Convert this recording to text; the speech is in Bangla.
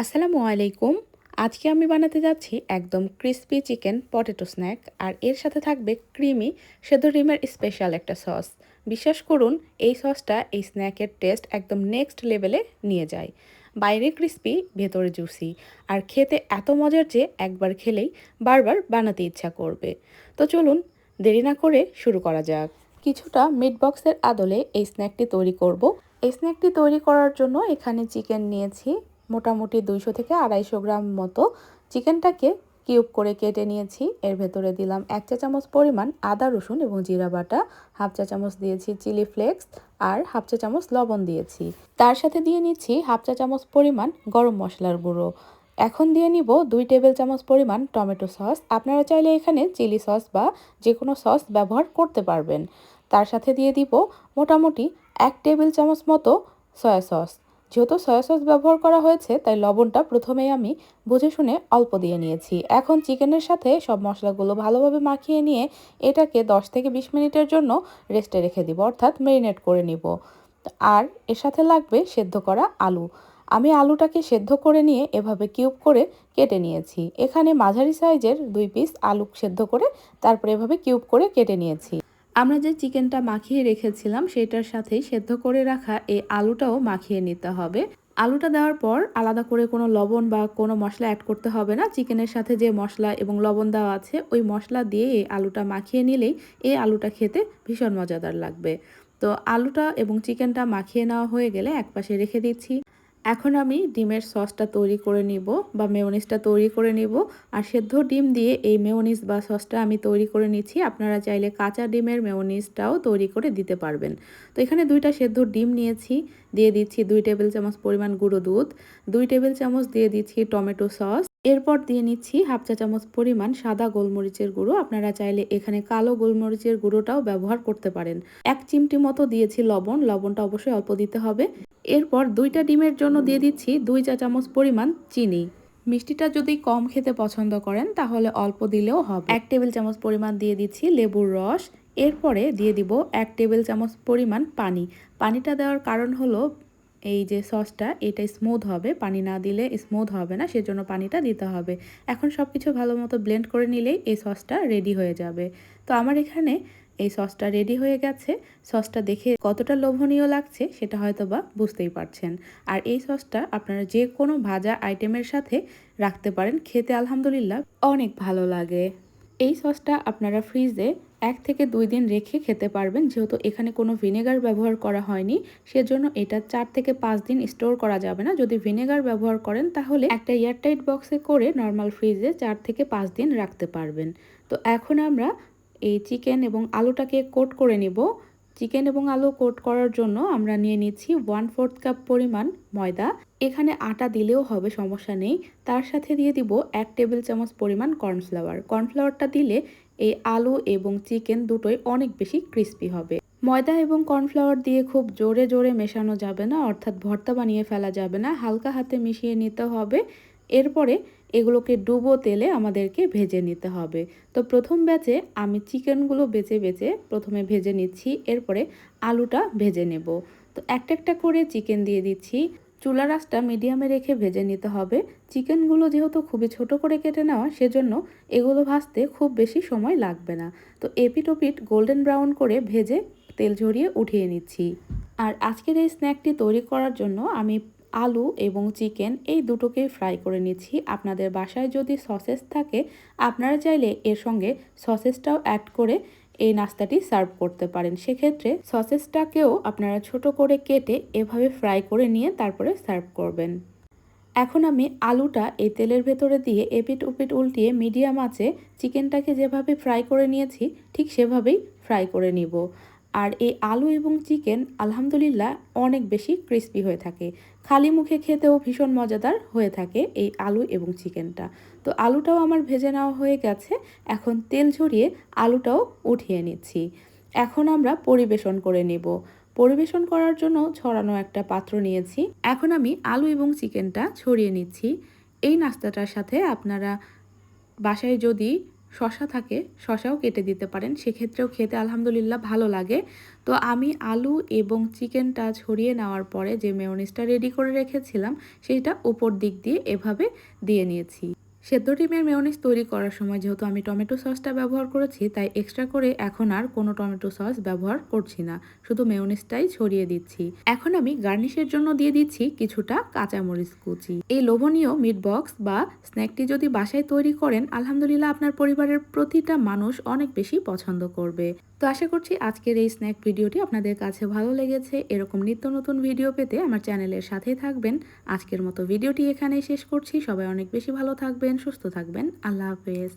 আসসালামু আলাইকুম। আজকে আমি বানাতে যাচ্ছি একদম ক্রিস্পি চিকেন পটেটো স্ন্যাক, আর এর সাথে থাকবে ক্রিমি সেদ্ধ ডিমের স্পেশাল একটা সস। বিশ্বাস করুন, এই সসটা এই স্ন্যাকের টেস্ট একদম নেক্সট লেভেলে নিয়ে যায়। বাইরে ক্রিস্পি, ভেতরে জুসি, আর খেতে এত মজার যে একবার খেলেই বারবার বানাতে ইচ্ছা করবে। তো চলুন দেরি না করে শুরু করা যাক। কিছুটা মিট বক্সের আদলে এই স্ন্যাকটি তৈরি করব। এই স্ন্যাকটি তৈরি করার জন্য এখানে চিকেন নিয়েছি মোটামুটি 200 থেকে 250 গ্রাম মতো। চিকেনটাকে কিউব করে কেটে নিয়েছি। এর ভেতরে দিলাম 1 চা চামচ পরিমাণ আদা রসুন এবং জিরা বাটা, হাফ চা চামচ দিয়েছি চিলি ফ্লেক্স, আর হাফ চা চামচ লবণ দিয়েছি। তার সাথে দিয়ে নিচ্ছি হাফ চা চামচ পরিমাণ গরম মশলার গুঁড়ো। এখন দিয়ে নিব 2 টেবিল চামচ পরিমাণ টমেটো সস। আপনারা চাইলে এখানে চিলি সস বা যে কোনো সস ব্যবহার করতে পারবেন। তার সাথে দিয়ে দিব মোটামুটি 1 টেবিল চামচ মতো সয়া সস। যেহেতু সয়া সস ব্যবহার করা হয়েছে তাই লবণটা প্রথমেই আমি বুঝে শুনে অল্প দিয়ে নিয়েছি। এখন চিকেনের সাথে সব মশলাগুলো ভালোভাবে মাখিয়ে নিয়ে এটাকে 10 থেকে 20 মিনিটের জন্য রেস্টে রেখে দিব, অর্থাৎ ম্যারিনেট করে নিব। আর এর সাথে লাগবে সেদ্ধ করা আলু। আমি আলুটাকে সেদ্ধ করে নিয়ে এভাবে কিউব করে কেটে নিয়েছি। এখানে মাঝারি সাইজের 2 পিস আলু সেদ্ধ করে তারপরে এভাবে কিউব করে কেটে নিয়েছি। আমরা যে চিকেনটা মাখিয়ে রেখেছিলাম সেটার সাথেই সেদ্ধ করে রাখা এই আলুটাও মাখিয়ে নিতে হবে। আলুটা দেওয়ার পর আলাদা করে কোনো লবণ বা কোনো মশলা অ্যাড করতে হবে না। চিকেনের সাথে যে মশলা এবং লবণ দেওয়া আছে ওই মশলা দিয়ে এই আলুটা মাখিয়ে নিলেই এই আলুটা খেতে ভীষণ মজাদার লাগবে। তো আলুটা এবং চিকেনটা মাখিয়ে নেওয়া হয়ে গেলে একপাশে রেখে দিচ্ছি। এখন আমি ডিমের সসটা তৈরি করে নিব বা মেয়োনিজটা তৈরি করে নিব। আর সেদ্ধ ডিম দিয়ে এই মেয়োনিজ বা সসটা আমি তৈরি করে নিচ্ছি। আপনারা চাইলে কাঁচা ডিমের মেয়োনিজটাও তৈরি করে দিতে পারবেন। তো এখানে 2টা সেদ্ধ ডিম নিয়েছি, দিয়ে দিচ্ছি 2 টেবিল চামচ পরিমাণ গুঁড়ো দুধ, 2 টেবিল চামচ দিয়ে দিচ্ছি টমেটো সস। এরপর দিয়ে নিচ্ছি হাফ চা চামচ পরিমাণ সাদা গোলমরিচের গুঁড়ো। আপনারা চাইলে এখানে কালো গোলমরিচের গুঁড়োটাও ব্যবহার করতে পারেন। 1 চিমটি মতো দিয়েছি লবণ, লবণটা অবশ্যই অল্প দিতে হবে। এরপর 2টা ডিমের জন্য দিয়ে দিচ্ছি 2 চা চামচ পরিমাণ চিনি। মিষ্টিটা যদি কম খেতে পছন্দ করেন তাহলে অল্প দিলেও হবে। 1 টেবিল চামচ পরিমাণ দিয়ে দিচ্ছি লেবুর রস। এরপরে দিয়ে দিব 1 টেবিল চামচ পরিমাণ পানি। পানিটা দেওয়ার কারণ হলো এই যে সসটা এটা স্মুথ হবে, পানি না দিলে স্মুথ হবে না, সেজন্য পানিটা দিতে হবে। এখন সব কিছু ভালো মতো ব্লেন্ড করে নিলেই এই সসটা রেডি হয়ে যাবে। তো আমার এখানে এই সসটা রেডি হয়ে গেছে। সসটা দেখে কতটা লোভনীয় লাগছে সেটা হয়তো বা বুঝতেই পারছেন। আর এই সসটা আপনারা যে কোনো ভাজা আইটেমের সাথে রাখতে পারেন, খেতে আলহামদুলিল্লাহ অনেক ভালো লাগে। এই সসটা আপনারা ফ্রিজে 1 থেকে 2 দিন রেখে খেতে পারবেন। যেহেতু এখানে কোনো ভিনেগার ব্যবহার করা হয়নি সেজন্য এটা 4 থেকে 5 দিন স্টোর করা যাবে না। যদি ভিনেগার ব্যবহার করেন তাহলে একটা এয়ারটাইট বক্সে করে নর্মাল ফ্রিজে 4 থেকে 5 দিন রাখতে পারবেন। তো এখন আমরা এই চিকেন এবং আলুটাকে কোট করে নিব। চিকেন এবং আলু কোট করার জন্য আমরা নিয়ে নিচ্ছি 1/4 কাপ পরিমাণ ময়দা। এখানে আটা দিলেও হবে, সমস্যা নেই। তার সাথে দিয়ে দিব 1 টেবিল চামচ পরিমাণ কর্নফ্লাওয়ার। কর্নফ্লাওয়ারটা দিলে এই আলু এবং চিকেন দুটোই অনেক বেশি ক্রিস্পি হবে। ময়দা এবং কর্নফ্লাওয়ার দিয়ে খুব জোরে জোরে মেশানো যাবে না, অর্থাৎ ভর্তা বানিয়ে ফেলা যাবে না, হালকা হাতে মিশিয়ে নিতে হবে। এরপরে এগুলোকে ডুবো তেলে আমাদেরকে ভেজে নিতে হবে। তো প্রথম ব্যাচে আমি চিকেনগুলো বেছে বেছে প্রথমে ভেজে নিচ্ছি, এরপরে আলুটা ভেজে নেব। তো একটা একটা করে চিকেন দিয়ে দিচ্ছি। চুলার আঁচটা মিডিয়ামে রেখে ভেজে নিতে হবে। চিকেনগুলো যেহেতু খুবই ছোট করে কেটে নেওয়া সেজন্য এগুলো ভাজতে খুব বেশি সময় লাগবে না। তো এপিট ওপিট গোল্ডেন ব্রাউন করে ভেজে তেল ঝরিয়ে উঠিয়ে নিচ্ছি। আর আজকের এই স্ন্যাকটি তৈরি করার জন্য আমি আলু এবং চিকেন এই দুটোকেই ফ্রাই করে নিচ্ছি। আপনাদের বাসায় যদি সসেস থাকে আপনারা চাইলে এর সঙ্গে সসেসটাও অ্যাড করে এই নাস্তাটি সার্ভ করতে পারেন। সেক্ষেত্রে সসেসটাকেও আপনারা ছোট করে কেটে এভাবে ফ্রাই করে নিয়ে তারপরে সার্ভ করবেন। এখন আমি আলুটা এই তেলের ভেতরে দিয়ে এপিট ওপিট উল্টিয়ে মিডিয়াম আঁচে চিকেনটাকে যেভাবে ফ্রাই করে নিয়েছি ঠিক সেভাবেই ফ্রাই করে নিব। আর এই আলু এবং চিকেন আলহামদুলিল্লাহ অনেক বেশি ক্রিস্পি হয়ে থাকে। খালি মুখে খেতেও ভীষণ মজাদার হয়ে থাকে এই আলু এবং চিকেনটা। তো আলুটাও আমার ভেজে নেওয়া হয়ে গেছে। এখন তেল ঝরিয়ে আলুটাও উঠিয়ে নিচ্ছি। এখন আমরা পরিবেশন করে নেব। পরিবেশন করার জন্য ছড়ানো একটা পাত্র নিয়েছি। এখন আমি আলু এবং চিকেনটা ছড়িয়ে নিচ্ছি। এই নাস্তাটার সাথে আপনারা বাসায় যদি শসা থাকে শসাও কেটে দিতে পারেন, সেক্ষেত্রেও খেতে আলহামদুলিল্লাহ ভালো লাগে। তো আমি আলু এবং চিকেনটা ছড়িয়ে নেওয়ার পরে যে মেয়োনিজটা রেডি করে রেখেছিলাম সেটা উপর দিক দিয়ে এভাবে দিয়ে নিয়েছি। সেদ্ধ ডিমের মেয়োনিজ তৈরি করার সময় যেহেতু আমি টমেটো সসটা ব্যবহার করেছি, তাই এক্সট্রা করে এখন আর কোনো টমেটো সস ব্যবহার করছি না, শুধু মেয়োনিজটাই ছড়িয়ে দিচ্ছি। এখন আমি গার্নিশের জন্য দিয়ে দিচ্ছি কিছুটা কাঁচামরিচ কুচি। এই লোভনীয় মিট বক্স বা স্ন্যাকটি যদি বাসায় তৈরি করেন, আলহামদুলিল্লাহ আপনার পরিবারের প্রতিটা মানুষ অনেক বেশি পছন্দ করবে। তো আশা করছি আজকের এই স্ন্যাক ভিডিওটি আপনাদের কাছে ভালো লেগেছে। এরকম নিত্য নতুন ভিডিও পেতে আমার চ্যানেলের সাথেই থাকবেন। আজকের মতো ভিডিওটি এখানেই শেষ করছি। সবাই অনেক বেশি ভালো থাকবেন, সুস্থ থাকবেন। আল্লাহ হাফেজ।